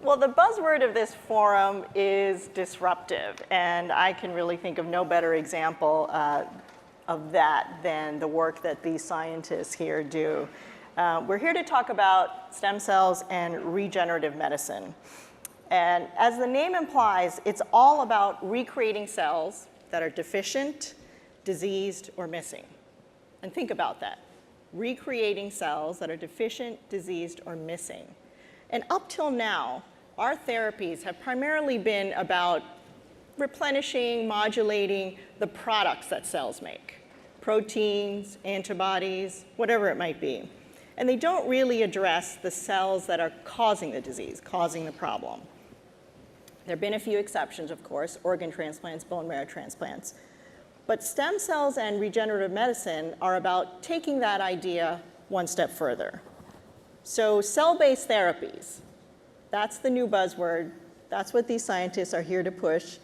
Well, the buzzword of this forum is disruptive, and I can really think of no better example of that than the work that these scientists here do. We're here to talk about stem cells and regenerative medicine. And as the name implies, it's all about recreating cells that are deficient, diseased, or missing. And think about that. Recreating cells that are deficient, diseased, or missing. And up till now, our therapies have primarily been about replenishing, modulating the products that cells make. Proteins, antibodies, whatever it might be. And they don't really address the cells that are causing the disease, causing the problem. There have been a few exceptions, of course, organ transplants, bone marrow transplants. But stem cells and regenerative medicine are about taking that idea one step further. So cell-based therapies, that's the new buzzword. That's what these scientists are here to push.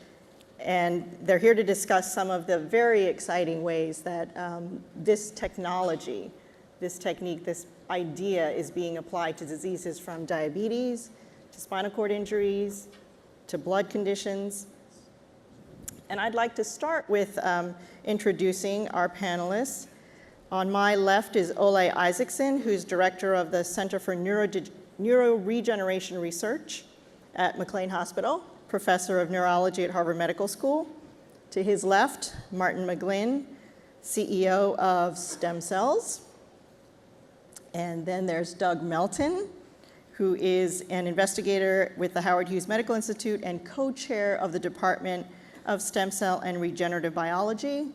And they're here to discuss some of the very exciting ways that this technology, this technique, this idea is being applied to diseases from diabetes, to spinal cord injuries, to blood conditions. And I'd like to start with introducing our panelists. On my left is Ole Isacson, who's director of the Center for Neuroregeneration Research at McLean Hospital, professor of neurology at Harvard Medical School. To his left, Martin McGlynn, CEO of StemCells. And then there's Doug Melton, who is an investigator with the Howard Hughes Medical Institute and co-chair of the Department of Stem Cell and Regenerative Biology.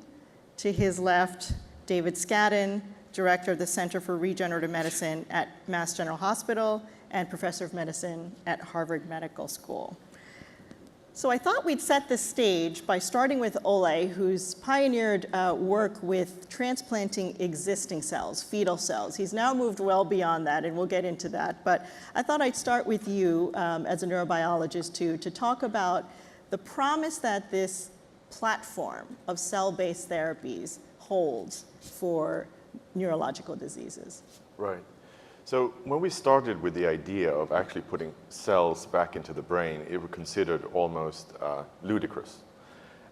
To his left, David Scadden, director of the Center for Regenerative Medicine at Mass General Hospital and professor of medicine at Harvard Medical School. So I thought we'd set the stage by starting with Ole, who's pioneered work with transplanting existing cells, fetal cells. He's now moved well beyond that, and we'll get into that. But I thought I'd start with you as a neurobiologist to talk about the promise that this platform of cell-based therapies holds for neurological diseases. Right. So when we started with the idea of actually putting cells back into the brain, it was considered almost ludicrous.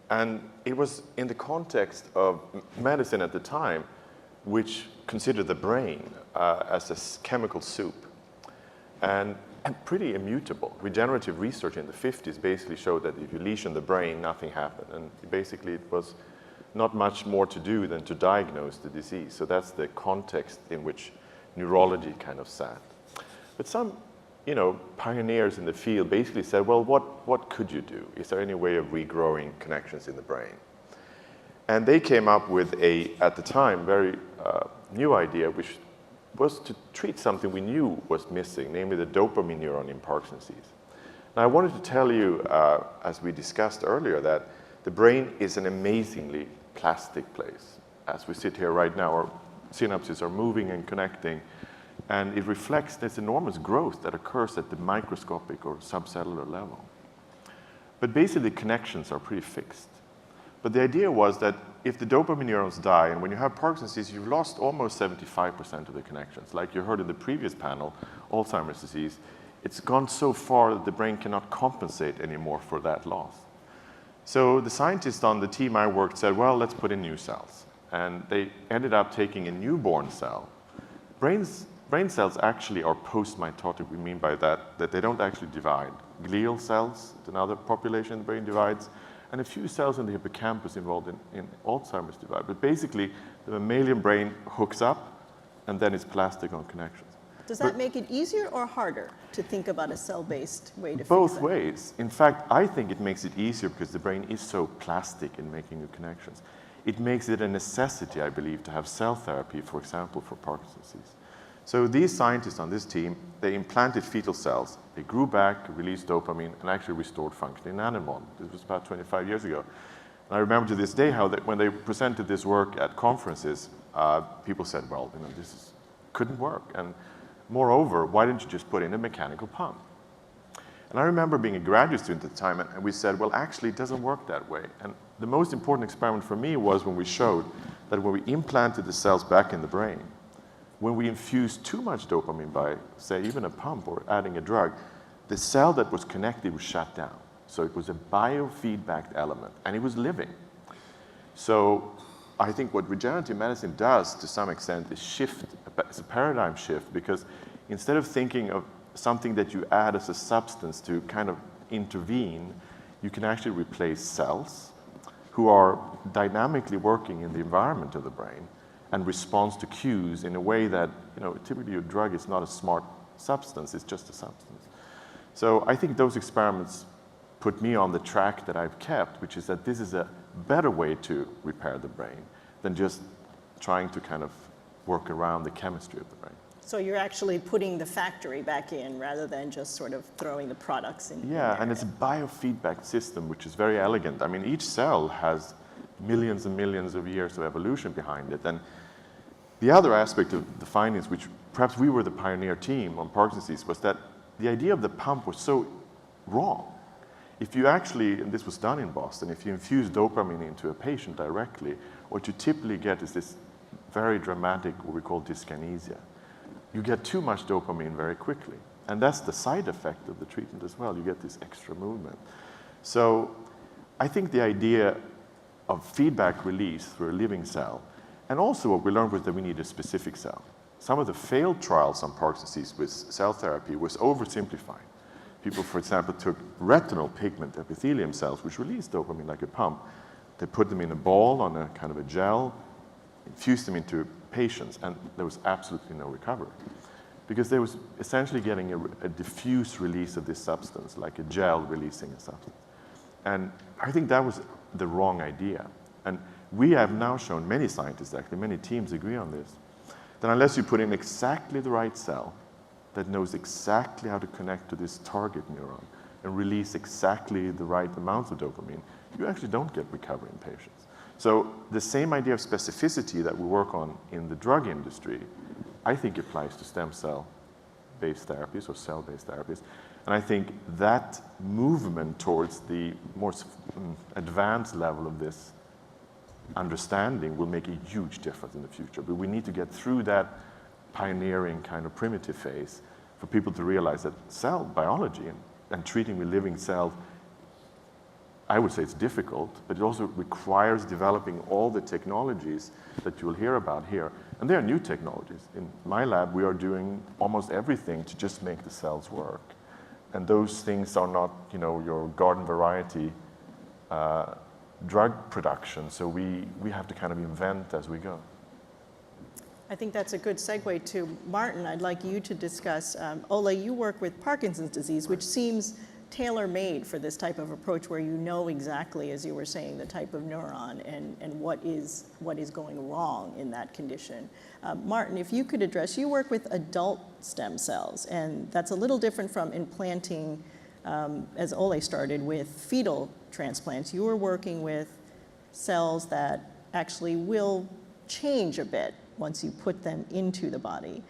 And it was in the context of medicine at the time, which considered the brain as a chemical soup and pretty immutable. Regenerative research in the 50s basically showed that if you lesion the brain, nothing happened. And basically it was not much more to do than to diagnose the disease. So that's the context in which neurology kind of sat. But some, pioneers in the field basically said, well, what could you do? Is there any way of regrowing connections in the brain? And they came up with at the time, very new idea, which was to treat something we knew was missing, namely the dopamine neuron in Parkinson's disease. Now, I wanted to tell you, as we discussed earlier, that the brain is an amazingly plastic place. As we sit here right now, our synapses are moving and connecting, and it reflects this enormous growth that occurs at the microscopic or subcellular level. But basically, connections are pretty fixed. But the idea was that if the dopamine neurons die, and when you have Parkinson's disease, you've lost almost 75% of the connections. Like you heard in the previous panel, Alzheimer's disease, it's gone so far that the brain cannot compensate anymore for that loss. So the scientists on the team I worked said, well, let's put in new cells. And they ended up taking a newborn cell. Brain cells actually are post-mitotic. We mean by that they don't actually divide. Glial cells, another population the brain divides, and a few cells in the hippocampus involved in Alzheimer's divide. But basically, the mammalian brain hooks up, and then it's plastic on connections. Does that make it easier or harder to think about a cell-based way to fix Both it? ways. In fact, I think it makes it easier because the brain is so plastic in making new connections. It makes it a necessity, I believe, to have cell therapy, for example, for Parkinson's disease. So these scientists on this team, they implanted fetal cells. They grew back, released dopamine, and actually restored function in animal. This was about 25 years ago. And I remember to this day how when they presented this work at conferences, people said, well, this couldn't work. And moreover, why didn't you just put in a mechanical pump? And I remember being a graduate student at the time, and we said, well, actually, it doesn't work that way. And the most important experiment for me was when we showed that when we implanted the cells back in the brain, when we infused too much dopamine by, say, even a pump or adding a drug, the cell that was connected was shut down. So it was a biofeedback element, and it was living. So I think what regenerative medicine does to some extent is shift, it's a paradigm shift, because instead of thinking of something that you add as a substance to kind of intervene, you can actually replace cells who are dynamically working in the environment of the brain and responds to cues in a way that, typically a drug is not a smart substance, it's just a substance. So I think those experiments put me on the track that I've kept, which is that this is a better way to repair the brain than just trying to kind of work around the chemistry of the brain. So you're actually putting the factory back in rather than just sort of throwing the products in. Yeah, and it's a biofeedback system, which is very elegant. I mean, each cell has millions and millions of years of evolution behind it. And the other aspect of the findings, which perhaps we were the pioneer team on Parkinson's disease, was that the idea of the pump was so wrong. If you actually, and this was done in Boston, if you infuse dopamine into a patient directly, what you typically get is this very dramatic, what we call dyskinesia. You get too much dopamine very quickly. And that's the side effect of the treatment as well. You get this extra movement. So I think the idea of feedback release through a living cell, and also what we learned was that we need a specific cell. Some of the failed trials on Parkinson's disease with cell therapy was oversimplified. People, for example, took retinal pigment epithelium cells, which release dopamine like a pump. They put them in a ball on a kind of a gel, infused them into patients, and there was absolutely no recovery. Because they was essentially getting a diffuse release of this substance, like a gel releasing a substance. And I think that was the wrong idea. And we have now shown, many scientists actually, many teams agree on this, that unless you put in exactly the right cell that knows exactly how to connect to this target neuron and release exactly the right amounts of dopamine, you actually don't get recovery in patients. So the same idea of specificity that we work on in the drug industry, I think applies to stem cell-based therapies or cell-based therapies. And I think that movement towards the more advanced level of this understanding will make a huge difference in the future. But we need to get through that pioneering kind of primitive phase for people to realize that cell biology and treating with living cells, I would say it's difficult, but it also requires developing all the technologies that you'll hear about here. And there are new technologies. In my lab, we are doing almost everything to just make the cells work. And those things are not, your garden variety drug production. So we have to kind of invent as we go. I think that's a good segue to Martin. I'd like you to discuss, Ole, you work with Parkinson's disease, which seems tailor-made for this type of approach where you know exactly, as you were saying, the type of neuron and what is going wrong in that condition. Martin, if you could address, you work with adult stem cells, and that's a little different from implanting, as Ole started, with fetal transplants. You were working with cells that actually will change a bit once you put them into the body.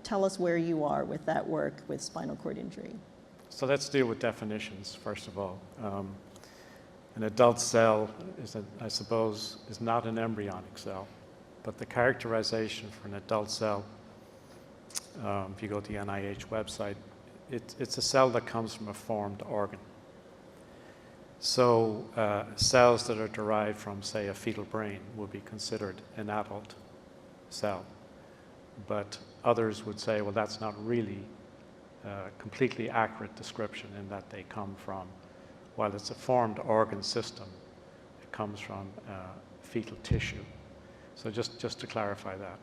Tell us where you are with that work with spinal cord injury. So let's deal with definitions, first of all. An adult cell I suppose, is not an embryonic cell, but the characterization for an adult cell, if you go to the NIH website, it's a cell that comes from a formed organ. So cells that are derived from, say, a fetal brain will be considered an adult cell. But others would say, well, that's not really a completely accurate description in that they come from, while it's a formed organ system, it comes from fetal tissue. So just to clarify that.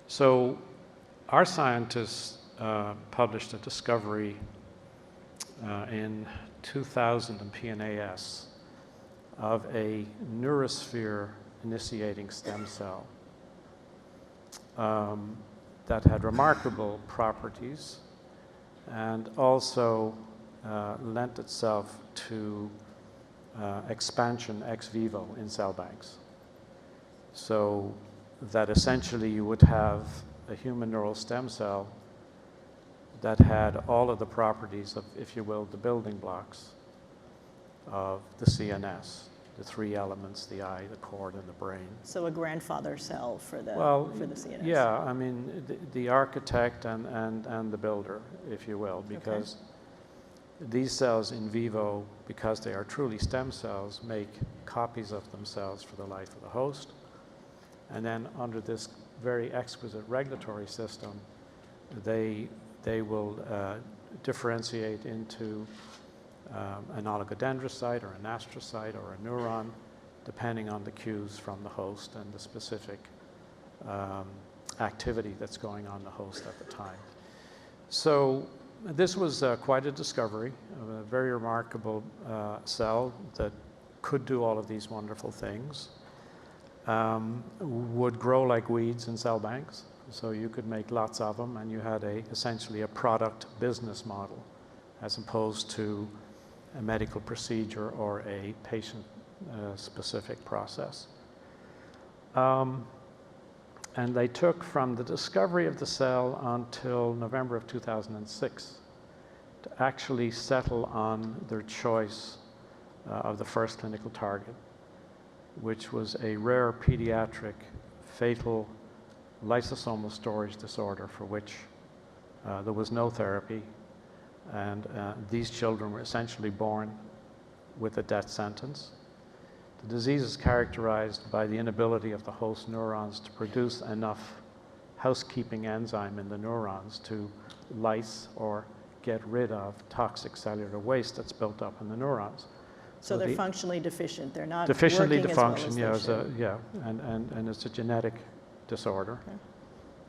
So our scientists published a discovery in 2000 in PNAS of a neurosphere initiating stem cell that had remarkable properties and also lent itself to expansion ex vivo in cell banks. So that essentially you would have a human neural stem cell that had all of the properties of, if you will, the building blocks of the CNS, the three elements, the eye, the cord, and the brain. So a grandfather cell for the CNS. Yeah, I mean, the architect and the builder, if you will, because these cells in vivo, because they are truly stem cells, make copies of themselves for the life of the host. And then under this very exquisite regulatory system, they will differentiate into an oligodendrocyte or an astrocyte or a neuron, depending on the cues from the host and the specific activity that's going on the host at the time. So this was quite a discovery of a very remarkable cell that could do all of these wonderful things. Would grow like weeds in cell banks, so you could make lots of them, and you had essentially a product business model as opposed to a medical procedure or a patient specific process. And they took from the discovery of the cell until November of 2006 to actually settle on their choice of the first clinical target, which was a rare pediatric fatal lysosomal storage disorder for which there was no therapy, and these children were essentially born with a death sentence. The disease is characterized by the inability of the host neurons to produce enough housekeeping enzyme in the neurons to lyse or get rid of toxic cellular waste that's built up in the neurons. So they're functionally deficient. They're not deficiently working to as well function, as they should. and it's a genetic disorder. Okay.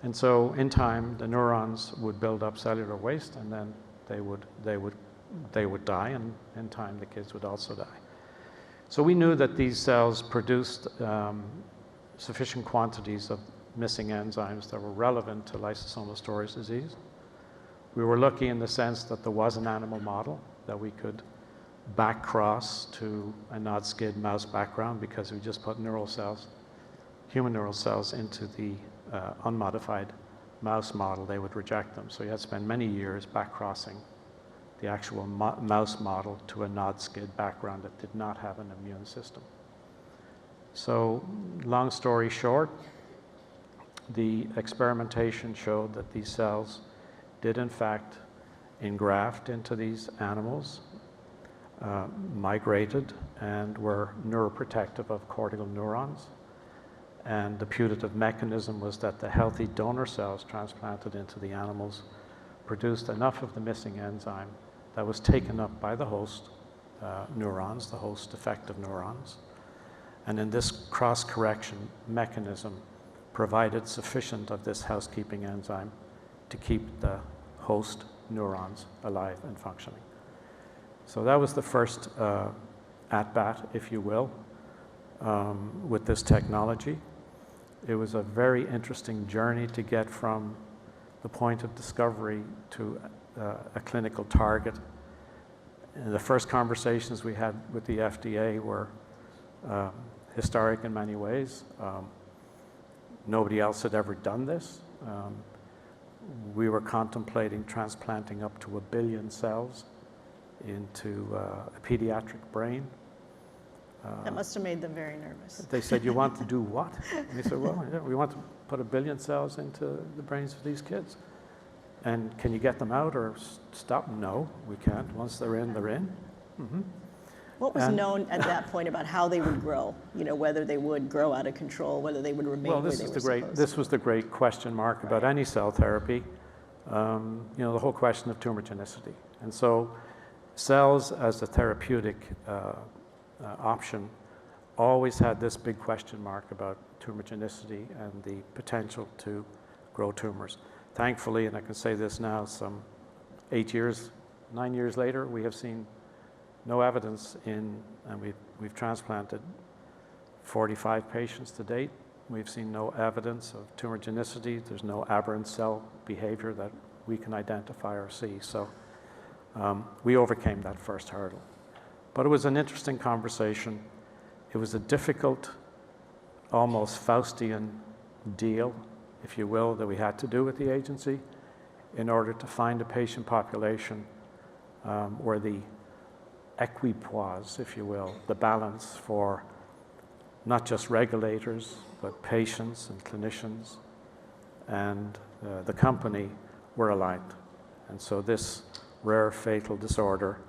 And so in time, the neurons would build up cellular waste, and then they would die, and in time the kids would also die. So we knew that these cells produced sufficient quantities of missing enzymes that were relevant to lysosomal storage disease. We were lucky in the sense that there was an animal model that we could back cross to a non-skid mouse background, because we just put neural cells, human neural cells, into the unmodified mouse model. They would reject them. So you had to spend many years back crossing the actual mouse model to a non-skid background that did not have an immune system. So long story short, the experimentation showed that these cells did in fact engraft into these animals, migrated, and were neuroprotective of cortical neurons. And the putative mechanism was that the healthy donor cells transplanted into the animals produced enough of the missing enzyme that was taken up by the host neurons, the host effective neurons. And in this cross-correction mechanism provided sufficient of this housekeeping enzyme to keep the host neurons alive and functioning. So that was the first at-bat, if you will, with this technology. It was a very interesting journey to get from the point of discovery to a clinical target. And the first conversations we had with the FDA were historic in many ways. Nobody else had ever done this. We were contemplating transplanting up to 1 billion cells into a pediatric brain. That must have made them very nervous. They said, "You want to do what?" And we said, "Well, yeah, we want to put 1 billion cells into the brains of these kids. And can you get them out or stop? No, we can't. Once they're in, they're in." Mm-hmm. What was known at that point about how they would grow? You know, whether they would grow out of control, whether they would remain where they were supposed to. This was the great question mark about any cell therapy. You know, the whole question of tumor genicity. And so cells as a therapeutic option always had this big question mark about tumor genicity and the potential to grow tumors. Thankfully, and I can say this now, some 9 years later, we have seen no evidence and we've transplanted 45 patients to date. We've seen no evidence of tumor genicity. There's no aberrant cell behavior that we can identify or see. So we overcame that first hurdle. But it was an interesting conversation. It was a difficult, almost Faustian deal, if you will, that we had to do with the agency in order to find a patient population where the equipoise, if you will, the balance for not just regulators, but patients and clinicians and the company were aligned. And so this rare fatal disorder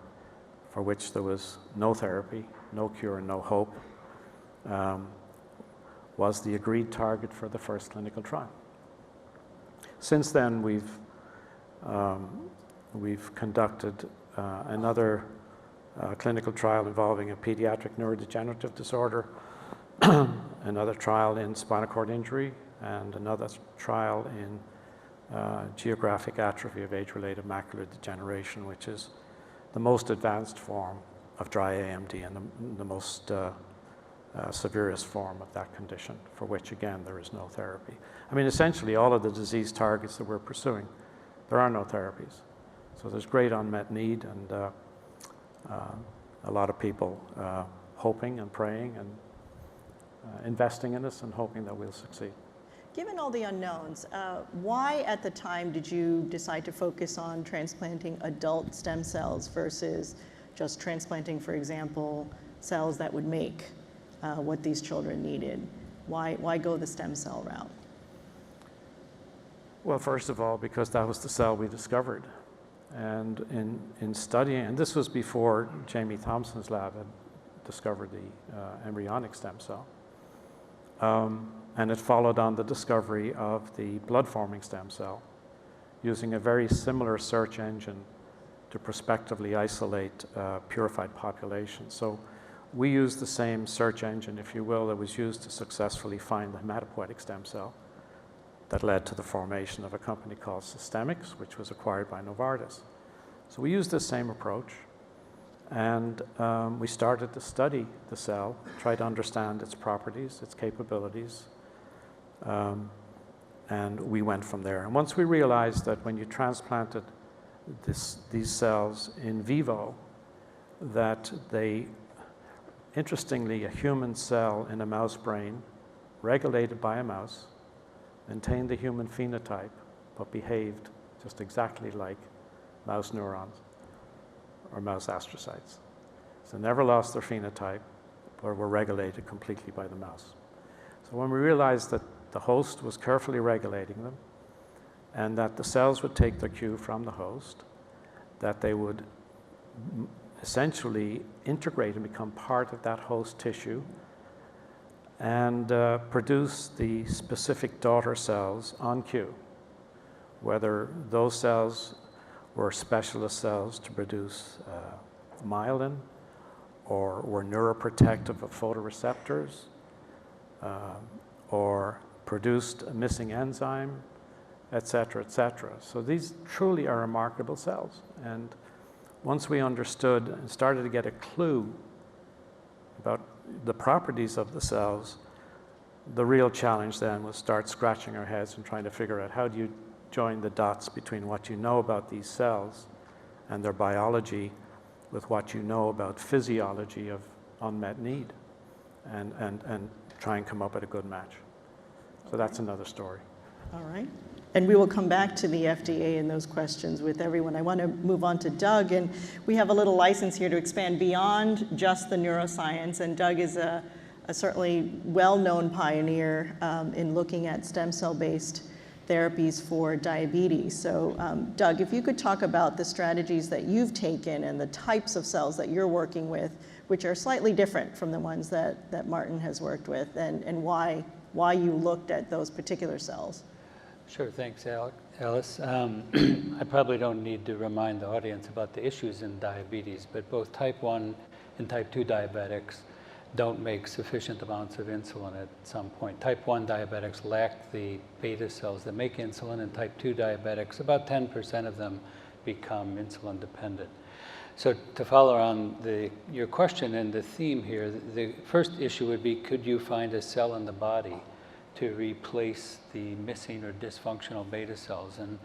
for which there was no therapy, no cure, no hope, was the agreed target for the first clinical trial. Since then, we've conducted another clinical trial involving a pediatric neurodegenerative disorder, another trial in spinal cord injury, and another trial in geographic atrophy of age-related macular degeneration, which is the most advanced form of dry AMD and the most severest form of that condition, for which, again, there is no therapy. I mean, essentially, all of the disease targets that we're pursuing, there are no therapies. So there's great unmet need, and a lot of people hoping and praying and investing in us and hoping that we'll succeed. Given all the unknowns, why at the time did you decide to focus on transplanting adult stem cells versus just transplanting, for example, cells that would make what these children needed? Why go the stem cell route? Well, first of all, because that was the cell we discovered. And in studying, and this was before Jamie Thompson's lab had discovered the embryonic stem cell. And it followed on the discovery of the blood-forming stem cell, using a very similar search engine to prospectively isolate purified populations. So we used the same search engine, if you will, that was used to successfully find the hematopoietic stem cell that led to the formation of a company called Systemics, which was acquired by Novartis. So we used the same approach, and we started to study the cell, try to understand its properties, its capabilities, and we went from there. And once we realized that when you transplanted these cells in vivo, that they, interestingly, a human cell in a mouse brain, regulated by a mouse, maintained the human phenotype, but behaved just exactly like mouse neurons or mouse astrocytes. So never lost their phenotype, but were regulated completely by the mouse. So when we realized that the host was carefully regulating them, and that the cells would take their cue from the host, that they would essentially integrate and become part of that host tissue, and produce the specific daughter cells on cue, whether those cells were specialist cells to produce myelin, or were neuroprotective of photoreceptors, or produced a missing enzyme, et cetera, et cetera. So these truly are remarkable cells. And once we understood and started to get a clue about the properties of the cells, the real challenge then was start scratching our heads and trying to figure out how do you join the dots between what you know about these cells and their biology with what you know about physiology of unmet need, and try and come up with a good match. So that's another story. All right. And we will come back to the FDA and those questions with everyone. I want to move on to Doug, and we have a little license here to expand beyond just the neuroscience, and Doug is a certainly well-known pioneer in looking at stem cell-based therapies for diabetes. So Doug, if you could talk about the strategies that you've taken and the types of cells that you're working with, which are slightly different from the ones that Martin has worked with, and why you looked at those particular cells. Sure, thanks, Alice. I probably don't need to remind the audience about the issues in diabetes, but both type 1 and type 2 diabetics don't make sufficient amounts of insulin at some point. Type 1 diabetics lack the beta cells that make insulin, and type 2 diabetics, about 10% of them become insulin dependent. So to follow on your question and the theme here, the first issue would be, could you find a cell in the body to replace the missing or dysfunctional beta cells? And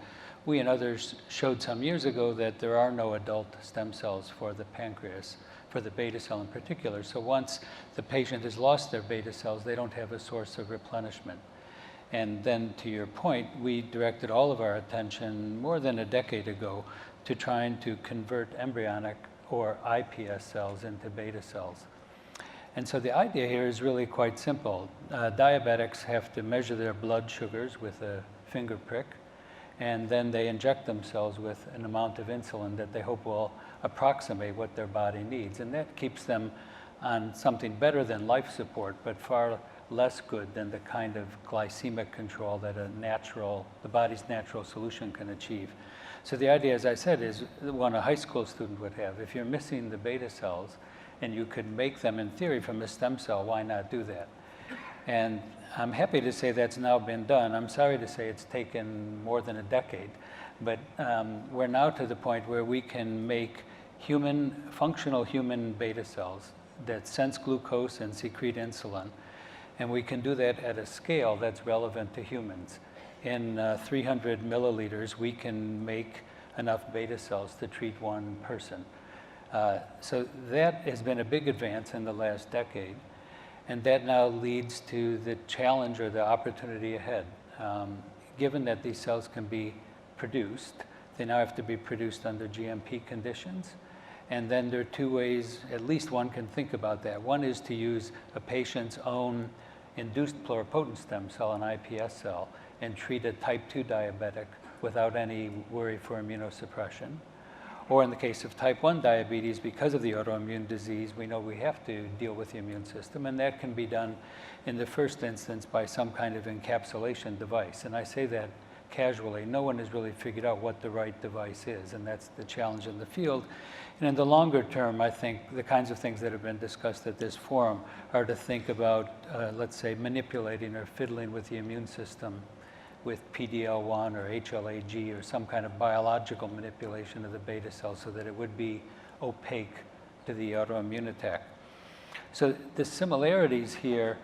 we and others showed some years ago that there are no adult stem cells for the pancreas, for the beta cell in particular. So once the patient has lost their beta cells, they don't have a source of replenishment. And then to your point, we directed all of our attention more than a decade ago to trying to convert embryonic or iPS cells into beta cells. And so the idea here is really quite simple. Diabetics have to measure their blood sugars with a finger prick, and then they inject themselves with an amount of insulin that they hope will approximate what their body needs. And that keeps them on something better than life support, but far less good than the kind of glycemic control that the body's natural solution can achieve. So the idea, as I said, is the one a high school student would have. If you're missing the beta cells and you could make them in theory from a stem cell, why not do that? And I'm happy to say that's now been done. I'm sorry to say it's taken more than a decade, but we're now to the point where we can make functional human beta cells that sense glucose and secrete insulin. And we can do that at a scale that's relevant to humans. In 300 milliliters, we can make enough beta cells to treat one person. So that has been a big advance in the last decade. And that now leads to the challenge or the opportunity ahead. Given that these cells can be produced, they now have to be produced under GMP conditions. And then there are two ways, at least one can think about that. One is to use a patient's own induced pluripotent stem cell, an iPS cell, and treat a type 2 diabetic without any worry for immunosuppression. Or in the case of type 1 diabetes, because of the autoimmune disease, we know we have to deal with the immune system, and that can be done in the first instance by some kind of encapsulation device. And I say that casually. No one has really figured out what the right device is, and that's the challenge in the field. And in the longer term, I think the kinds of things that have been discussed at this forum are to think about, let's say, manipulating or fiddling with the immune system with PDL1 or HLA-G or some kind of biological manipulation of the beta cell so that it would be opaque to the autoimmune attack. So the similarities here,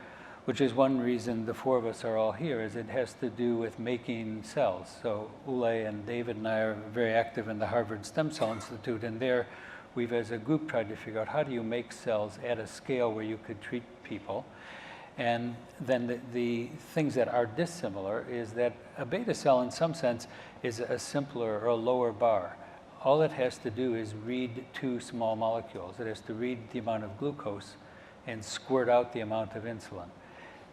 which is one reason the four of us are all here, is it has to do with making cells. So Ule and David and I are very active in the Harvard Stem Cell Institute, and there we've as a group tried to figure out how do you make cells at a scale where you could treat people. And then the things that are dissimilar is that a beta cell in some sense is a simpler or a lower bar. All it has to do is read two small molecules. It has to read the amount of glucose and squirt out the amount of insulin.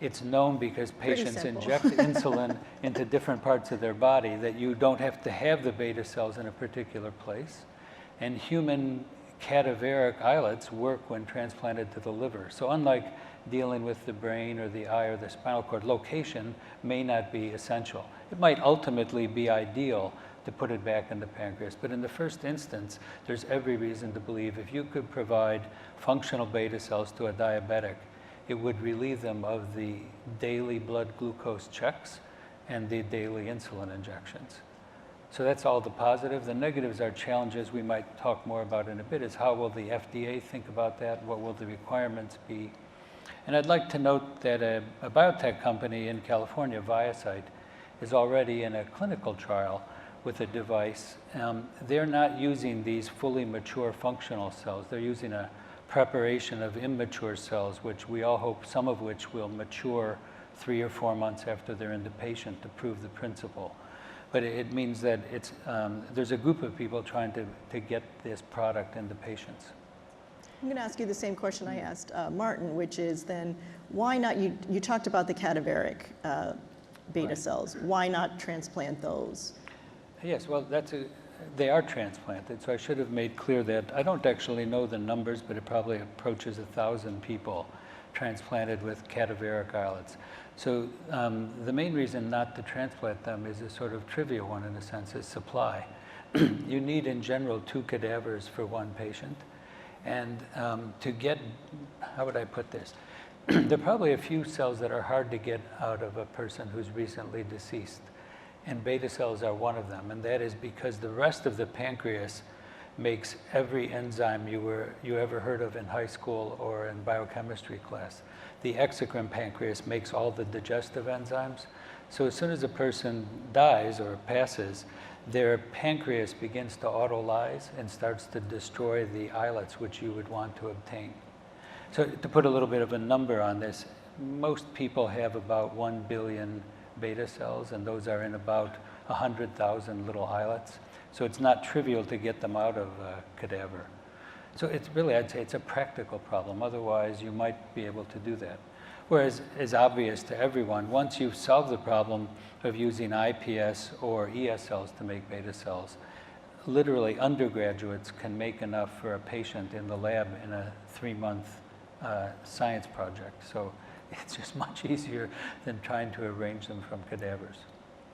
It's known because patients inject insulin into different parts of their body that you don't have to have the beta cells in a particular place. And human cadaveric islets work when transplanted to the liver. So unlike dealing with the brain or the eye or the spinal cord, location may not be essential. It might ultimately be ideal to put it back in the pancreas, but in the first instance, there's every reason to believe if you could provide functional beta cells to a diabetic, it would relieve them of the daily blood glucose checks and the daily insulin injections. So that's all the positive. The negatives are challenges we might talk more about in a bit, is how will the FDA think about that? What will the requirements be? And I'd like to note that a biotech company in California, ViaCyte, is already in a clinical trial with a device. They're not using these fully mature functional cells. They're using a preparation of immature cells, which we all hope some of which will mature 3 or 4 months after they're in the patient to prove the principle. But it means that there's a group of people trying to get this product into patients. I'm going to ask you the same question I asked Martin, which is then, why not, you talked about the cadaveric beta cells, why not transplant those? Yes, well, they are transplanted, so I should have made clear that I don't actually know the numbers, but it probably approaches 1,000 people transplanted with cadaveric islets. So the main reason not to transplant them is a sort of trivial one in a sense, is supply. You need in general 2 cadavers for one patient. And to get, how would I put this? There are probably a few cells that are hard to get out of a person who's recently deceased. And beta cells are one of them. And that is because the rest of the pancreas makes every enzyme you ever heard of in high school or in biochemistry class. The exocrine pancreas makes all the digestive enzymes. So as soon as a person dies or passes, their pancreas begins to autolyse and starts to destroy the islets which you would want to obtain. So to put a little bit of a number on this, most people have about 1 billion beta cells, and those are in about 100,000 little islets. So it's not trivial to get them out of a cadaver. So it's really, I'd say it's a practical problem. Otherwise, you might be able to do that. Whereas it's obvious to everyone, once you've solved the problem of using iPS or ES cells to make beta cells, literally undergraduates can make enough for a patient in the lab in a 3-month science project. So it's just much easier than trying to arrange them from cadavers.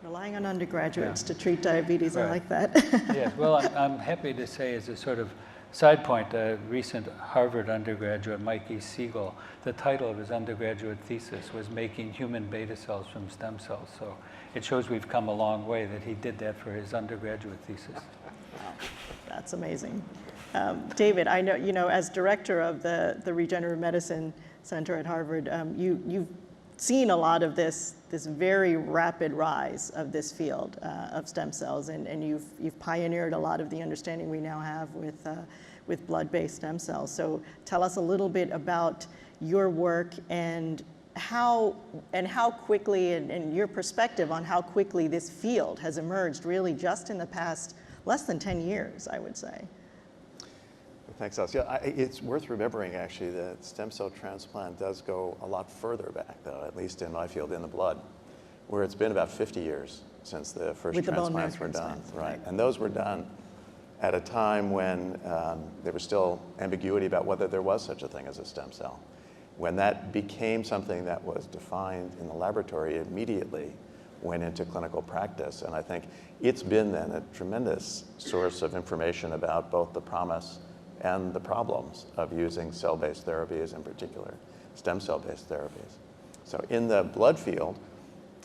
Relying on undergraduates to treat diabetes, I like that. Yes, well, I'm happy to say as a sort of side point, a recent Harvard undergraduate, Mike E. Siegel, the title of his undergraduate thesis was Making Human Beta Cells from Stem Cells. So it shows we've come a long way that he did that for his undergraduate thesis. Wow, that's amazing. David, I know, as director of the Regenerative Medicine Center at Harvard, you've seen a lot of this very rapid rise of this field of stem cells, and you've pioneered a lot of the understanding we now have with blood-based stem cells. So tell us a little bit about your work and how quickly, and your perspective on how quickly this field has emerged really just in the past less than 10 years, I would say. Thanks, Alice. Yeah, it's worth remembering, actually, that stem cell transplant does go a lot further back, though, at least in my field, in the blood, where it's been about 50 years since the first transplants were done. Right. And those were done at a time when there was still ambiguity about whether there was such a thing as a stem cell. When that became something that was defined in the laboratory, it immediately went into clinical practice. And I think it's been then a tremendous source of information about both the promise and the problems of using cell-based therapies, in particular stem cell-based therapies. So in the blood field,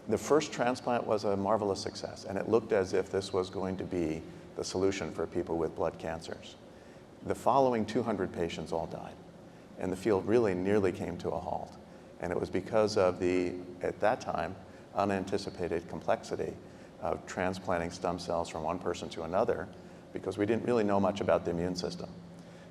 the first transplant was a marvelous success, and it looked as if this was going to be the solution for people with blood cancers. The following 200 patients all died, and the field really nearly came to a halt. And it was because of the, at that time, unanticipated complexity of transplanting stem cells from one person to another, because we didn't really know much about the immune system.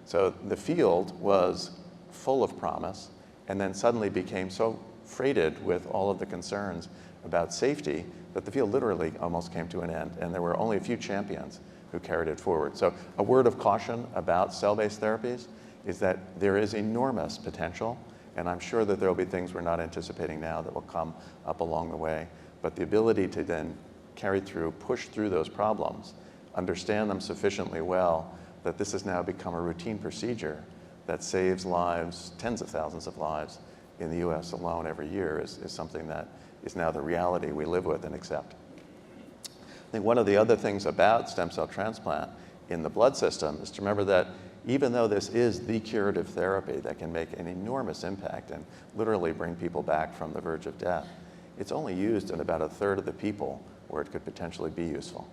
So the field was full of promise, and then suddenly became so freighted with all of the concerns about safety that the field literally almost came to an end, and there were only a few champions who carried it forward. So a word of caution about cell-based therapies is that there is enormous potential, and I'm sure that there will be things we're not anticipating now that will come up along the way. But the ability to then carry through, push through those problems, understand them sufficiently well, that this has now become a routine procedure that saves lives, tens of thousands of lives in the US alone every year is something that is now the reality we live with and accept. I think one of the other things about stem cell transplant in the blood system is to remember that even though this is the curative therapy that can make an enormous impact and literally bring people back from the verge of death, it's only used in about a third of the people where it could potentially be useful.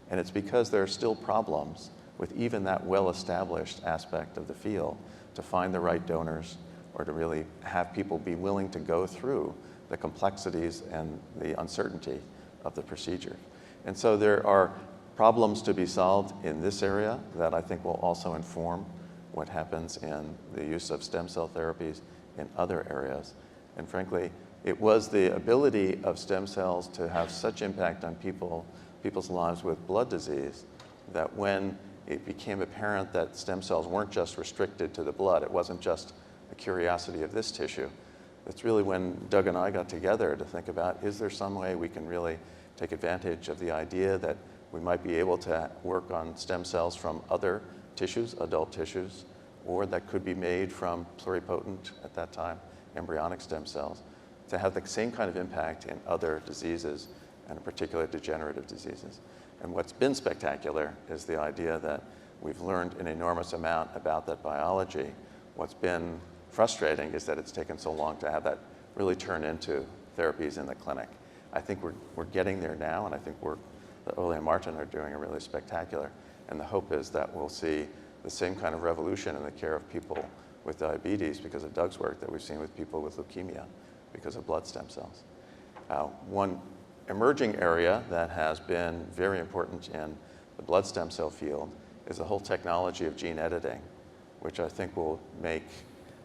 And it's because there are still problems with even that well-established aspect of the field to find the right donors or to really have people be willing to go through the complexities and the uncertainty of the procedure. And so there are problems to be solved in this area that I think will also inform what happens in the use of stem cell therapies in other areas. And frankly, it was the ability of stem cells to have such impact on people's lives with blood disease that when it became apparent that stem cells weren't just restricted to the blood, it wasn't just a curiosity of this tissue. It's really when Doug and I got together to think about, is there some way we can really take advantage of the idea that we might be able to work on stem cells from other tissues, adult tissues, or that could be made from pluripotent, at that time, embryonic stem cells, to have the same kind of impact in other diseases, and in particular degenerative diseases. And what's been spectacular is the idea that we've learned an enormous amount about that biology. What's been frustrating is that it's taken so long to have that really turn into therapies in the clinic. I think we're getting there now, and I think that Ole and Martin are doing a really spectacular. And the hope is that we'll see the same kind of revolution in the care of people with diabetes because of Doug's work that we've seen with people with leukemia because of blood stem cells. One emerging area that has been very important in the blood stem cell field is the whole technology of gene editing, which I think will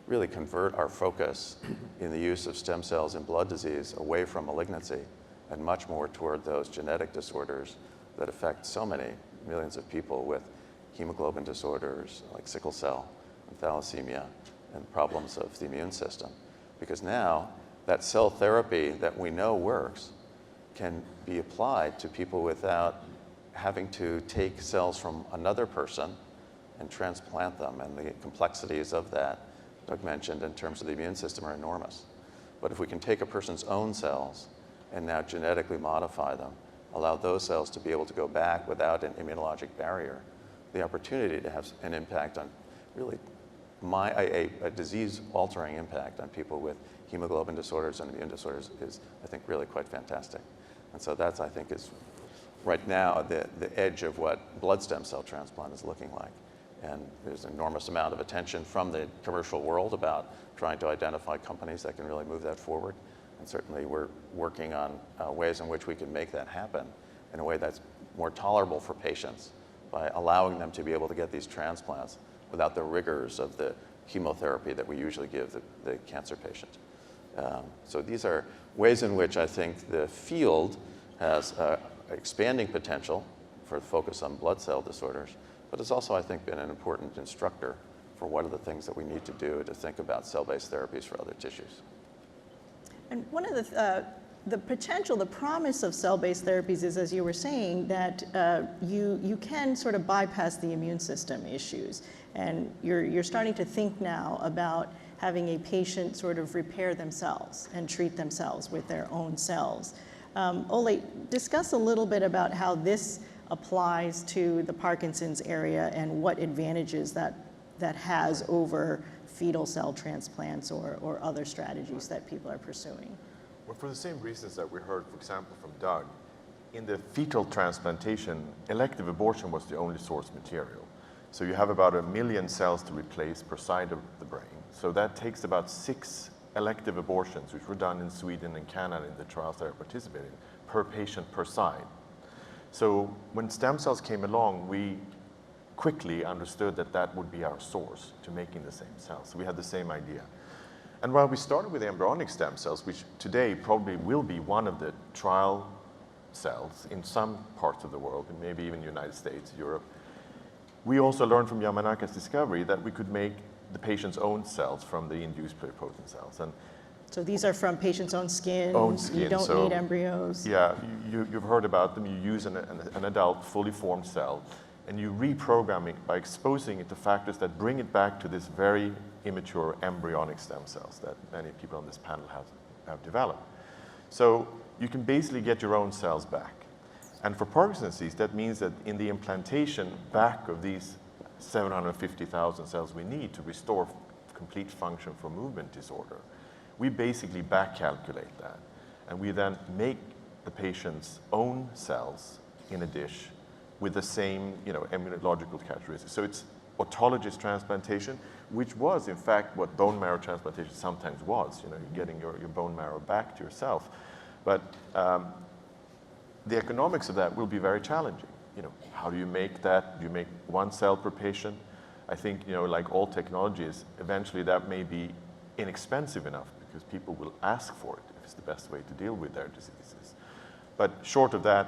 really convert our focus in the use of stem cells in blood disease away from malignancy and much more toward those genetic disorders that affect so many millions of people with hemoglobin disorders like sickle cell and thalassemia and problems of the immune system. Because now that cell therapy that we know works can be applied to people without having to take cells from another person and transplant them. And the complexities of that, Doug mentioned, in terms of the immune system are enormous. But if we can take a person's own cells and now genetically modify them, allow those cells to be able to go back without an immunologic barrier, the opportunity to have an impact on really a disease-altering impact on people with hemoglobin disorders and immune disorders is, I think, really quite fantastic. And so that's, I think, is right now the edge of what blood stem cell transplant is looking like. And there's an enormous amount of attention from the commercial world about trying to identify companies that can really move that forward. And certainly we're working on ways in which we can make that happen in a way that's more tolerable for patients by allowing them to be able to get these transplants without the rigors of the chemotherapy that we usually give the cancer patient. So these are ways in which I think the field has expanding potential for the focus on blood cell disorders, but it's also, I think, been an important instructor for what are the things that we need to do to think about cell-based therapies for other tissues. And one of the potential, the promise of cell-based therapies is, as you were saying, that you can sort of bypass the immune system issues. And you're starting to think now about having a patient sort of repair themselves and treat themselves with their own cells. Ole, discuss a little bit about how this applies to the Parkinson's area and what advantages that has over fetal cell transplants or other strategies that people are pursuing. Well, for the same reasons that we heard, for example, from Doug, in the fetal transplantation, elective abortion was the only source material. So you have about 1 million cells to replace per side of the brain. So that takes about 6 elective abortions, which were done in Sweden and Canada in the trials that I participated in, per patient per side. So when stem cells came along, we quickly understood that that would be our source to making the same cells. So we had the same idea. And while we started with embryonic stem cells, which today probably will be one of the trial cells in some parts of the world, and maybe even the United States, Europe, we also learned from Yamanaka's discovery that we could make the patient's own cells from the induced pluripotent cells. And so these are from patients' own skin. You don't need embryos. Yeah, you've heard about them. You use an adult, fully formed cell, and you reprogram it by exposing it to factors that bring it back to this very immature embryonic stem cells that many people on this panel have developed. So you can basically get your own cells back. And for Parkinson's disease, that means that in the implantation back of these 750,000 cells we need to restore complete function for movement disorder, we basically back calculate that. And we then make the patient's own cells in a dish with the same, immunological characteristics. So it's autologous transplantation, which was in fact what bone marrow transplantation sometimes was. You're getting your bone marrow back to yourself. But the economics of that will be very challenging. How do you make that? Do you make 1 cell per patient? I think, like all technologies, eventually that may be inexpensive enough because people will ask for it if it's the best way to deal with their diseases. But short of that,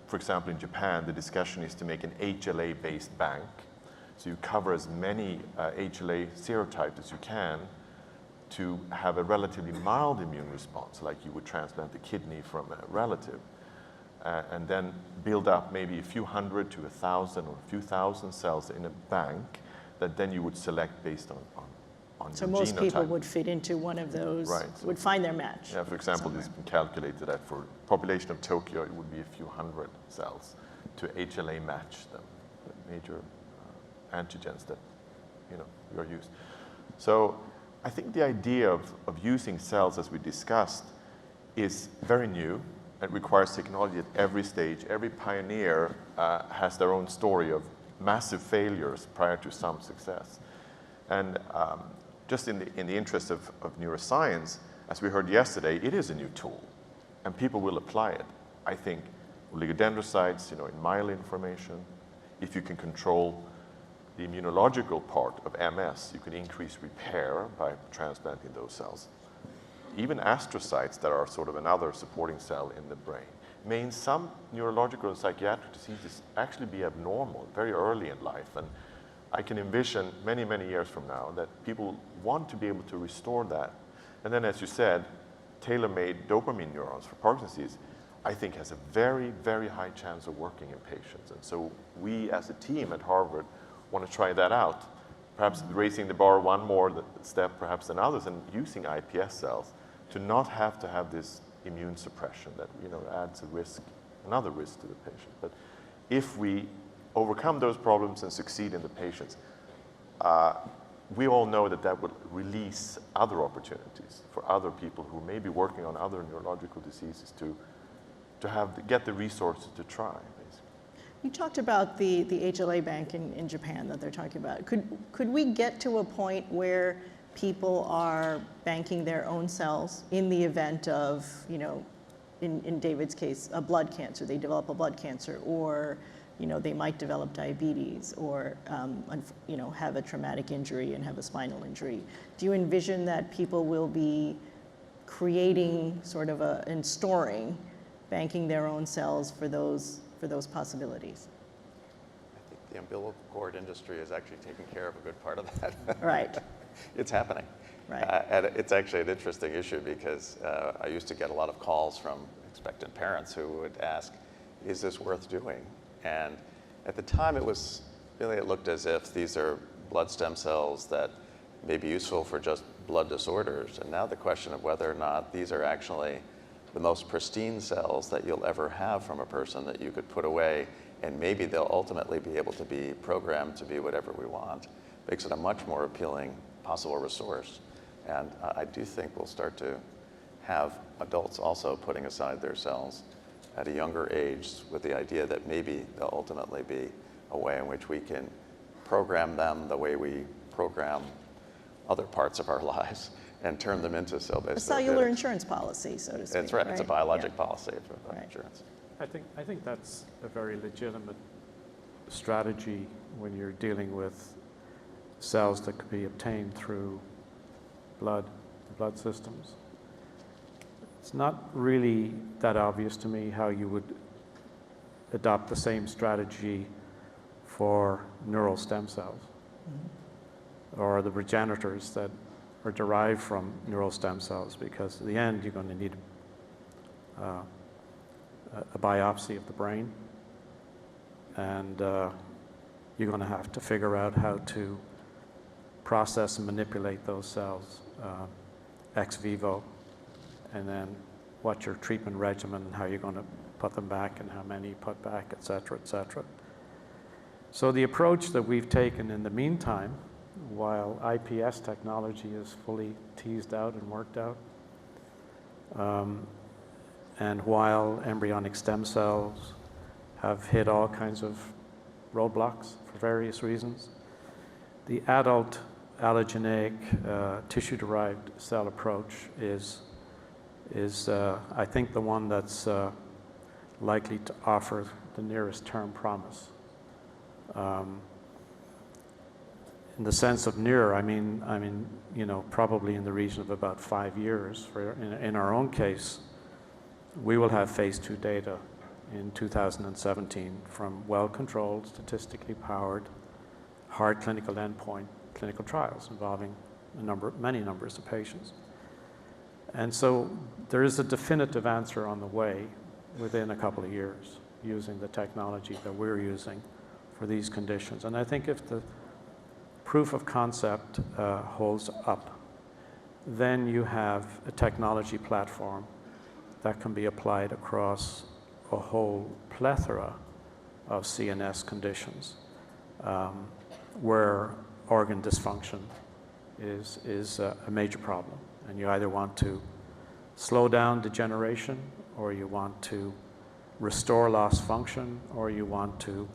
for example, in Japan, the discussion is to make an HLA-based bank. So you cover as many HLA serotypes as you can to have a relatively mild immune response, like you would transplant the kidney from a relative. And then build up maybe a few hundred to 1,000 or a few thousand cells in a bank that then you would select based on So your most genotype. people would fit into one of those, Right. would find their match. Yeah, for example, somewhere. this has been calculated that for population of Tokyo, it would be a few hundred cells to HLA match them, the major antigens that are used. So I think the idea of using cells, as we discussed, is very new. It requires technology at every stage. Every pioneer has their own story of massive failures prior to some success. And just in the interest of neuroscience, as we heard yesterday, it is a new tool, and people will apply it. I think oligodendrocytes, in myelin formation, if you can control the immunological part of MS, you can increase repair by transplanting those cells. Even astrocytes that are sort of another supporting cell in the brain may in some neurological and psychiatric diseases actually be abnormal very early in life. And I can envision many, many years from now that people want to be able to restore that. And then, as you said, tailor-made dopamine neurons for Parkinson's disease, I think has a very, very high chance of working in patients. And so we as a team at Harvard want to try that out, perhaps raising the bar one more step perhaps than others, and using iPS cells to not have to have this immune suppression that adds a risk, another risk to the patient. But if we overcome those problems and succeed in the patients, we all know that that would release other opportunities for other people who may be working on other neurological diseases to get the resources to try, basically. You talked about the HLA bank in Japan that they're talking about. Could we get to a point where people are banking their own cells in the event of, in David's case, a blood cancer, they develop a blood cancer, or they might develop diabetes, or have a traumatic injury and have a spinal injury. Do you envision that people will be creating sort of and storing, banking their own cells for those possibilities? I think the umbilical cord industry is actually taking care of a good part of that. Right. It's happening. Right. And it's actually an interesting issue because I used to get a lot of calls from expectant parents who would ask, is this worth doing? And at the time, it looked as if these are blood stem cells that may be useful for just blood disorders. And now the question of whether or not these are actually the most pristine cells that you'll ever have from a person that you could put away, and maybe they'll ultimately be able to be programmed to be whatever we want, makes it a much more appealing possible resource. And I do think we'll start to have adults also putting aside their cells at a younger age with the idea that maybe they'll ultimately be a way in which we can program them the way we program other parts of our lives and turn them into cell-based A cellular insurance policy, so to speak. That's right. It's a biologic policy of Right. insurance. I think that's a very legitimate strategy when you're dealing with cells that could be obtained through blood systems. It's not really that obvious to me how you would adopt the same strategy for neural stem cells or the regenerators that are derived from neural stem cells, because in the end you're going to need a biopsy of the brain, and you're going to have to figure out how to process and manipulate those cells ex vivo, and then what your treatment regimen and how you're going to put them back and how many you put back, et cetera, et cetera. So the approach that we've taken in the meantime, while iPS technology is fully teased out and worked out, and while embryonic stem cells have hit all kinds of roadblocks for various reasons, the adult allogeneic tissue-derived cell approach is I think the one that's likely to offer the nearest term promise. In the sense of near, I mean, probably in the region of about 5 years. In our own case, we will have phase 2 data in 2017 from well-controlled, statistically powered, hard clinical endpoint clinical trials involving many numbers of patients. And so there is a definitive answer on the way within a couple of years using the technology that we're using for these conditions. And I think if the proof of concept holds up, then you have a technology platform that can be applied across a whole plethora of CNS conditions where organ dysfunction is a major problem. And you either want to slow down degeneration, or you want to restore lost function, or you want to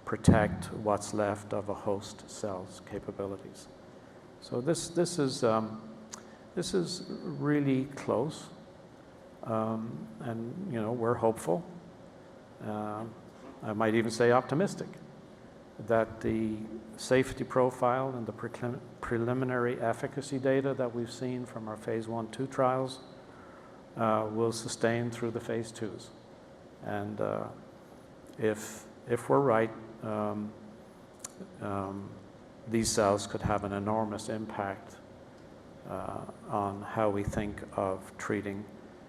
protect what's left of a host cell's capabilities. So this is really close, and we're hopeful. I might even say optimistic that the safety profile and the preliminary efficacy data that we've seen from our phase 1-2 trials will sustain through the phase 2s. And if we're right, these cells could have an enormous impact on how we think of treating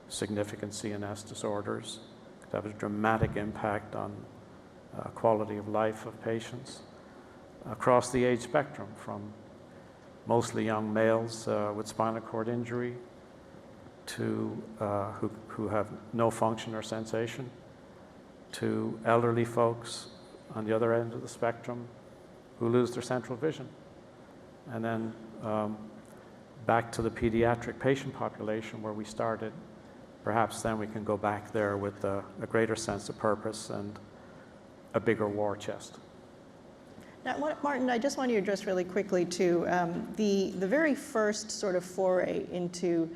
significant CNS disorders. It could have a dramatic impact on quality of life of patients across the age spectrum, from mostly young males with spinal cord injury to who have no function or sensation, to elderly folks on the other end of the spectrum who lose their central vision. And then back to the pediatric patient population where we started. Perhaps then we can go back there with a greater sense of purpose and a bigger war chest. Now, Martin, I just want to address really quickly too, the very first sort of foray into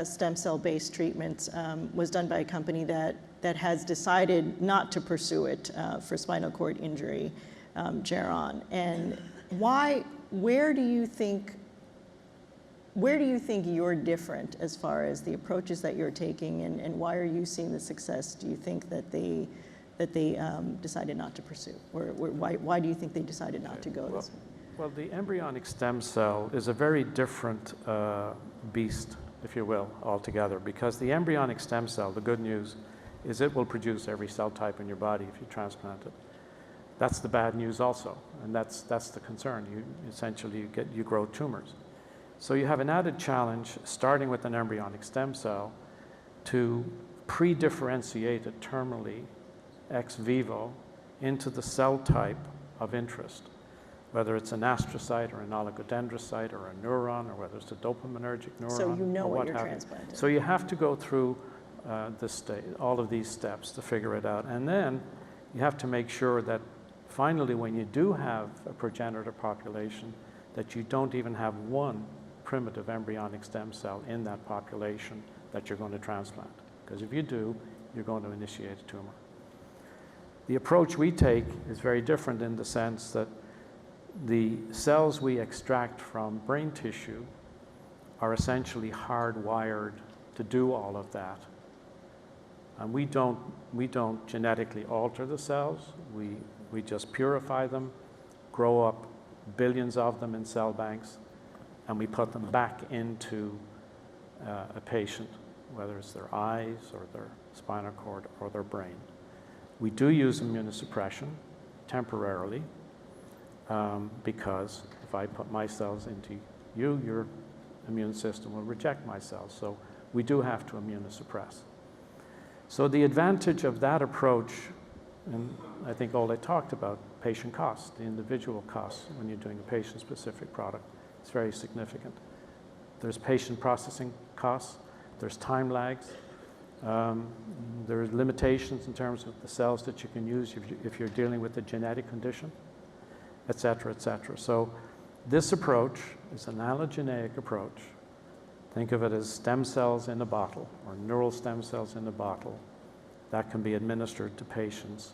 stem cell-based treatments was done by a company that has decided not to pursue it for spinal cord injury, Gerald. And where do you think you're different as far as the approaches that you're taking, and why are you seeing the success, do you think, that they decided not to pursue? Or why do you think they decided not to go this way? Well, the embryonic stem cell is a very different beast, if you will, altogether, because the embryonic stem cell, the good news is it will produce every cell type in your body if you transplant it. That's the bad news also, and that's the concern. You grow tumors. So you have an added challenge, starting with an embryonic stem cell, to pre-differentiate it terminally, ex vivo, into the cell type of interest, whether it's an astrocyte or an oligodendrocyte or a neuron, or whether it's a dopaminergic neuron. So you know or what you're have you. transplanting. So you have to go through all of these steps to figure it out. And then you have to make sure that finally, when you do have a progenitor population, that you don't even have one primitive embryonic stem cell in that population that you're going to transplant. Because if you do, you're going to initiate a tumor. The approach we take is very different in the sense that the cells we extract from brain tissue are essentially hardwired to do all of that. And we don't genetically alter the cells. We just purify them, grow up billions of them in cell banks, and we put them back into a patient, whether it's their eyes or their spinal cord or their brain. We do use immunosuppression temporarily because if I put my cells into you, your immune system will reject my cells. So we do have to immunosuppress. So the advantage of that approach, and I think all they talked about, patient costs, the individual costs when you're doing a patient-specific product, it's very significant. There's patient processing costs, there's time lags, there's limitations in terms of the cells that you can use if you're dealing with a genetic condition, et cetera, et cetera. So this approach is an allogeneic approach. Think of it as stem cells in a bottle, or neural stem cells in a bottle, that can be administered to patients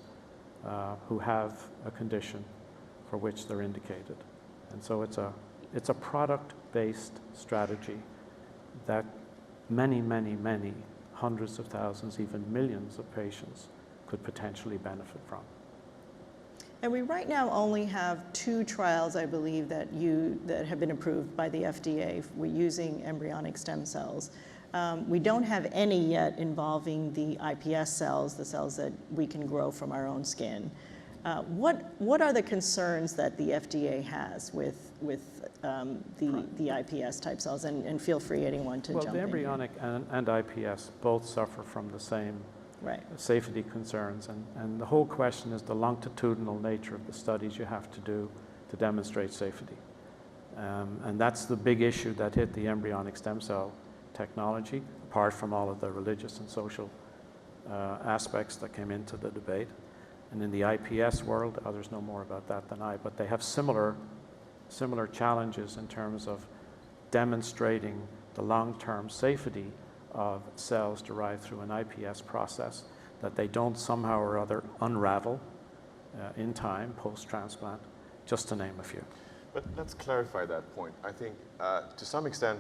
who have a condition for which they're indicated. And so it's a product-based strategy that many, many, many hundreds of thousands, even millions of patients could potentially benefit from. And we right now only have 2 trials, I believe, that have been approved by the FDA. We're using embryonic stem cells. We don't have any yet involving the iPS cells, the cells that we can grow from our own skin. What are the concerns that the FDA has with the iPS type cells? And feel free, anyone, to jump in. Well, the embryonic and iPS both suffer from the same safety concerns. And the whole question is the longitudinal nature of the studies you have to do to demonstrate safety. And that's the big issue that hit the embryonic stem cell technology, apart from all of the religious and social aspects that came into the debate. And in the iPS world, others know more about that than I, but they have similar challenges in terms of demonstrating the long-term safety of cells derived through an iPS process, that they don't somehow or other unravel in time post-transplant, just to name a few. But let's clarify that point. I think to some extent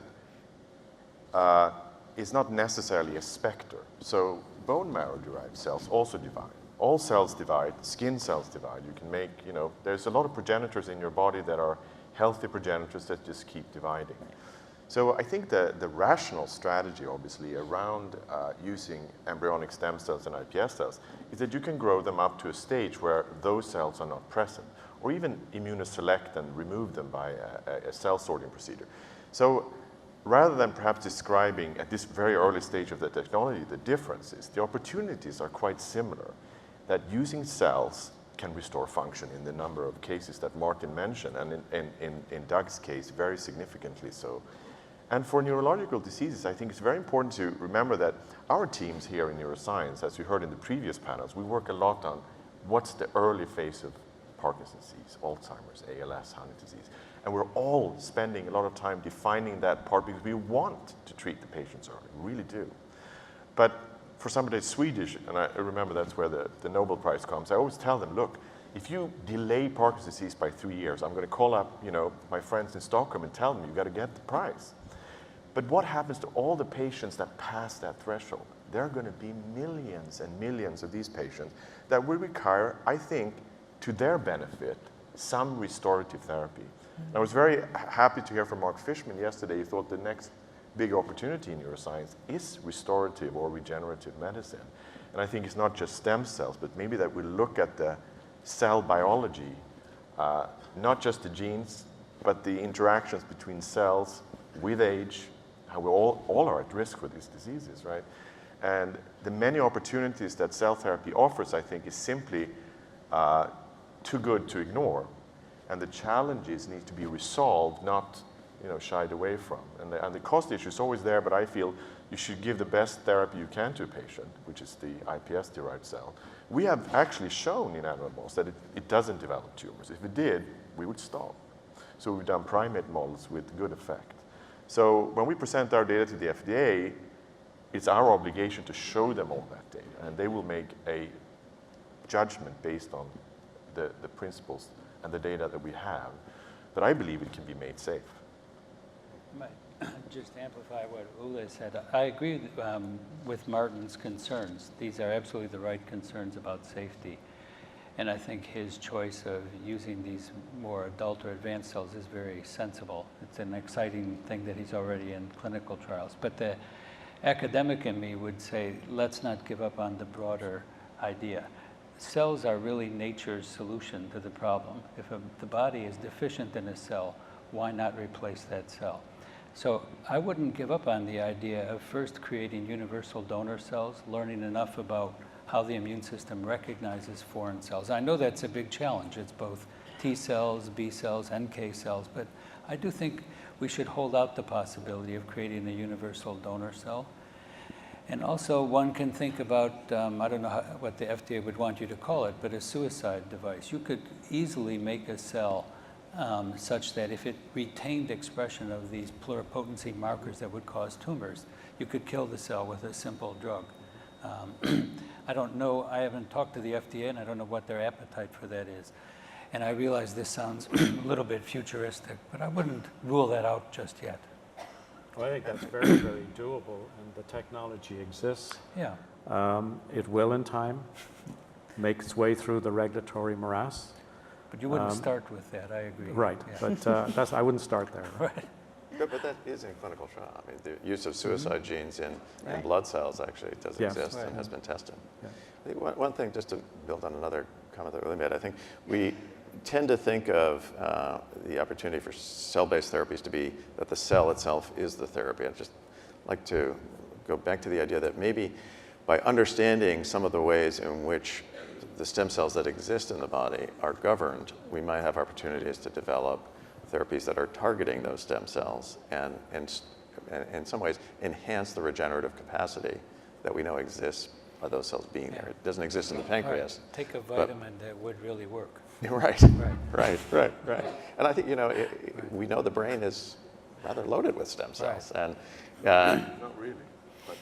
it's not necessarily a specter. So bone marrow-derived cells also divide. All cells divide, skin cells divide. You can make, there's a lot of progenitors in your body that are healthy progenitors that just keep dividing. So I think the rational strategy, obviously, around using embryonic stem cells and iPS cells is that you can grow them up to a stage where those cells are not present, or even immunoselect and remove them by a cell sorting procedure. So rather than perhaps describing at this very early stage of the technology the differences, the opportunities are quite similar, that using cells can restore function in the number of cases that Martin mentioned, and in Doug's case, very significantly so. And for neurological diseases, I think it's very important to remember that our teams here in neuroscience, as you heard in the previous panels, we work a lot on what's the early phase of Parkinson's disease, Alzheimer's, ALS, Huntington's disease. And we're all spending a lot of time defining that part because we want to treat the patients early, we really do. But for somebody that's Swedish, and I remember that's where the Nobel Prize comes, I always tell them, look, if you delay Parkinson's disease by 3 years, I'm going to call up, my friends in Stockholm and tell them you've got to get the prize. But what happens to all the patients that pass that threshold? There are going to be millions and millions of these patients that will require, I think, to their benefit, some restorative therapy. And I was very happy to hear from Mark Fishman yesterday. He thought the next big opportunity in neuroscience is restorative or regenerative medicine. And I think it's not just stem cells, but maybe that we look at the cell biology, not just the genes, but the interactions between cells with age, how we all are at risk for these diseases, right? And the many opportunities that cell therapy offers, I think, is simply too good to ignore. And the challenges need to be resolved, not shied away from. And the cost issue is always there, but I feel you should give the best therapy you can to a patient, which is the iPS-derived cell. We have actually shown in animal models that it doesn't develop tumors. If it did, we would stop. So we've done primate models with good effect. So when we present our data to the FDA, it's our obligation to show them all that data, and they will make a judgment based on the principles and the data that we have, that I believe it can be made safe. Just to amplify what Ule said, I agree with Martin's concerns. These are absolutely the right concerns about safety. And I think his choice of using these more adult or advanced cells is very sensible. It's an exciting thing that he's already in clinical trials. But the academic in me would say, let's not give up on the broader idea. Cells are really nature's solution to the problem. If the body is deficient in a cell, why not replace that cell? So I wouldn't give up on the idea of first creating universal donor cells, learning enough about how the immune system recognizes foreign cells. I know that's a big challenge. It's both T cells, B cells, NK cells, but I do think we should hold out the possibility of creating a universal donor cell. And also one can think about, I don't know what the FDA would want you to call it, but a suicide device. You could easily make a cell such that if it retained expression of these pluripotency markers that would cause tumors, you could kill the cell with a simple drug. I don't know, I haven't talked to the FDA, and I don't know what their appetite for that is. And I realize this sounds a little bit futuristic, but I wouldn't rule that out just yet. Well, I think that's very, very doable, and the technology exists. Yeah. It will, in time, make its way through the regulatory morass. But you wouldn't start with that, I agree. Right, yeah. but I wouldn't start there. Right. But that is in clinical trial. I mean, the use of suicide genes in blood cells actually does exist and has been tested. Yeah. I think one thing, just to build on another comment that Willie made, I think we tend to think of the opportunity for cell-based therapies to be that the cell itself is the therapy. I'd just like to go back to the idea that maybe by understanding some of the ways in which the stem cells that exist in the body are governed, we might have opportunities to develop therapies that are targeting those stem cells and in some ways enhance the regenerative capacity that we know exists by those cells being there. It doesn't exist in the pancreas. Right. Take a vitamin that would really work. Right. And I think, we know the brain is rather loaded with stem cells. Right. And Not really.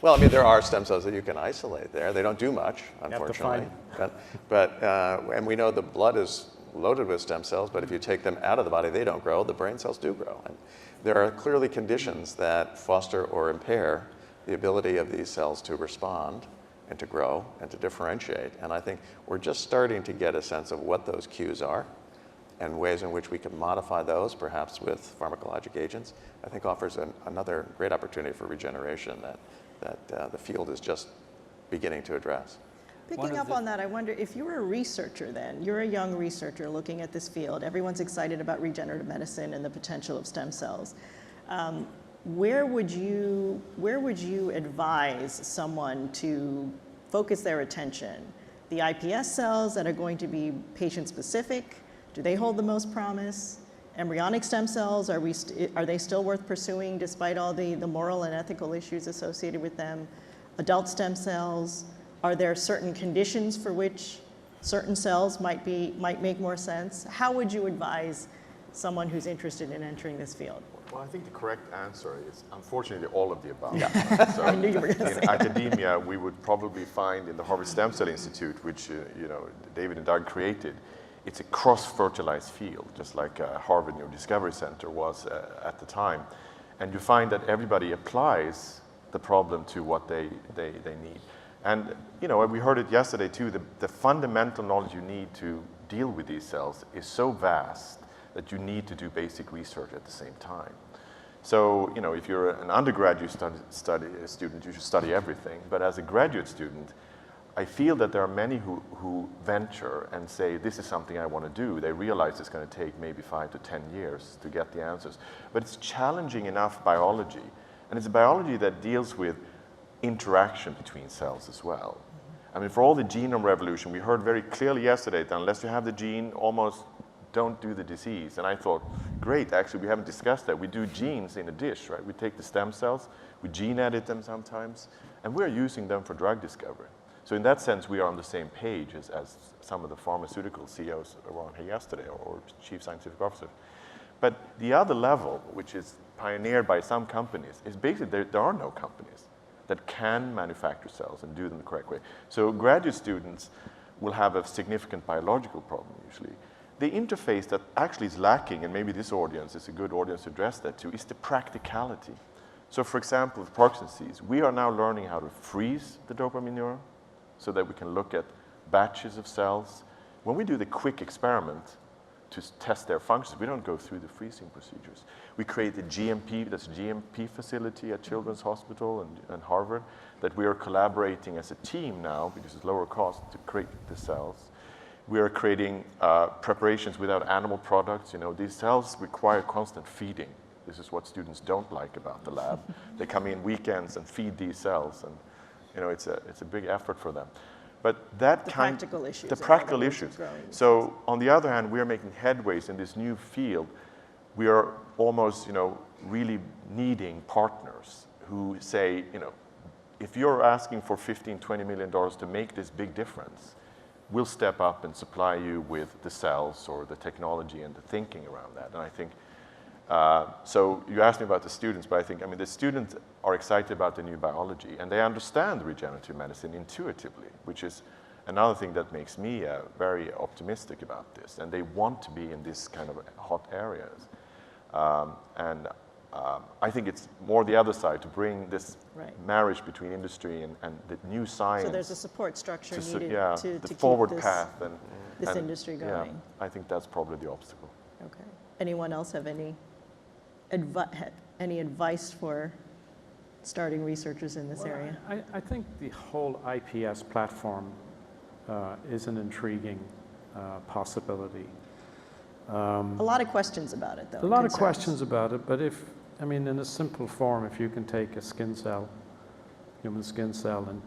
well, I mean, there are stem cells that you can isolate there. They don't do much, unfortunately. And we know the blood is loaded with stem cells, but if you take them out of the body, they don't grow. The brain cells do grow. And there are clearly conditions that foster or impair the ability of these cells to respond and to grow and to differentiate. And I think we're just starting to get a sense of what those cues are. and ways in which we can modify those, perhaps with pharmacologic agents, I think offers another great opportunity for regeneration that the field is just beginning to address. Picking up on that, I wonder if you're a researcher then, you're a young researcher looking at this field, everyone's excited about regenerative medicine and the potential of stem cells. Where would you advise someone to focus their attention? The iPS cells that are going to be patient-specific, do they hold the most promise? Embryonic stem cells, are they still worth pursuing despite all the moral and ethical issues associated with them? Adult stem cells, are there certain conditions for which certain cells might make more sense? How would you advise someone who's interested in entering this field? Well, I think the correct answer is, unfortunately, all of the above. Yeah. So I knew you were going to say in academia, we would probably find in the Harvard Stem Cell Institute, which David and Doug created, it's a cross-fertilized field, just like Harvard Neurodiscovery Center was at the time. And you find that everybody applies the problem to what they need. And we heard it yesterday too, the fundamental knowledge you need to deal with these cells is so vast that you need to do basic research at the same time. So, if you're an undergraduate student, you should study everything. But as a graduate student, I feel that there are many who venture and say, this is something I want to do. They realize it's going to take maybe 5 to 10 years to get the answers. But it's challenging enough biology. And it's a biology that deals with interaction between cells as well. I mean, for all the genome revolution, we heard very clearly yesterday that unless you have the gene, almost don't do the disease. And I thought, great, actually, we haven't discussed that. We do genes in a dish, right? We take the stem cells, we gene edit them sometimes, and we're using them for drug discovery. So in that sense, we are on the same page as some of the pharmaceutical CEOs around here yesterday, or chief scientific officers. But the other level, which is pioneered by some companies, is basically there are no companies that can manufacture cells and do them the correct way. So graduate students will have a significant biological problem usually. The interface that actually is lacking, and maybe this audience is a good audience to address that too, is the practicality. So for example, with Parkinson's disease, we are now learning how to freeze the dopamine neuron so that we can look at batches of cells. When we do the quick experiment to test their functions, we don't go through the freezing procedures. We create a GMP facility at Children's Hospital and Harvard that we are collaborating as a team now, because it's lower cost to create the cells. We are creating preparations without animal products. These cells require constant feeding. This is what students don't like about the lab. They come in weekends and feed these cells, and it's a big effort for them. But that the practical issues. The practical issues. So on the other hand, we are making headways in this new field. We are almost, really needing partners who say, if you're asking for $15, $20 million to make this big difference, we'll step up and supply you with the cells or the technology and the thinking around that. And I think, so you asked me about the students, but I think, the students are excited about the new biology and they understand regenerative medicine intuitively, which is another thing that makes me very optimistic about this. And they want to be in this kind of hot areas. I think it's more the other side to bring this marriage between industry and the new science. So there's a support structure needed to keep forward this, path this industry going. Yeah, I think that's probably the obstacle. Okay. Anyone else have any advice for starting researchers in this area? I think the whole IPS platform is an intriguing possibility. A lot of questions about it, though. A lot of questions about it, but in a simple form, if you can take a skin cell, human skin cell, and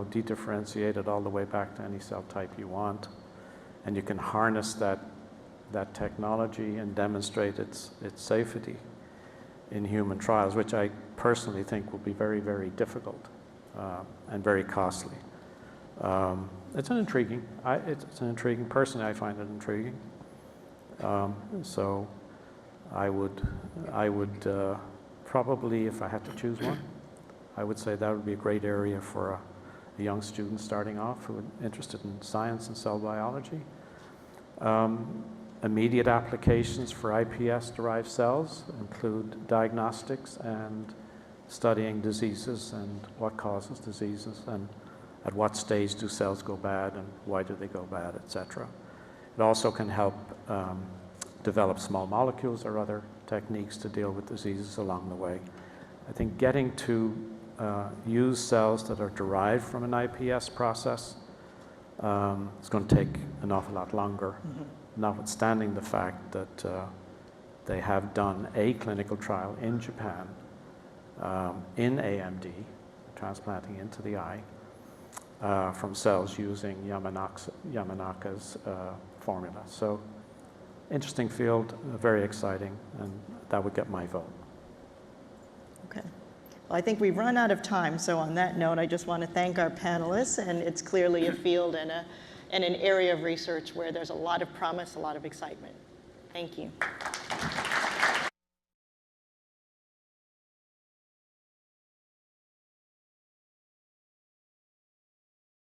dedifferentiate it all the way back to any cell type you want, and you can harness that technology and demonstrate its safety in human trials, which I personally think will be very, very difficult and very costly. It's an intriguing. Personally, I find it intriguing. So I would probably, if I had to choose one, I would say that would be a great area for a young student starting off who are interested in science and cell biology. Immediate applications for iPS-derived cells include diagnostics and studying diseases and what causes diseases and at what stage do cells go bad and why do they go bad, etc. It also can help develop small molecules or other techniques to deal with diseases along the way. I think getting to use cells that are derived from an iPS process is going to take an awful lot longer, notwithstanding the fact that they have done a clinical trial in Japan in AMD, transplanting into the eye, from cells using Yamanaka's formula. So interesting field, very exciting, and that would get my vote. Okay. Well, I think we've run out of time, so on that note, I just want to thank our panelists, and it's clearly a field and an area of research where there's a lot of promise, a lot of excitement. Thank you.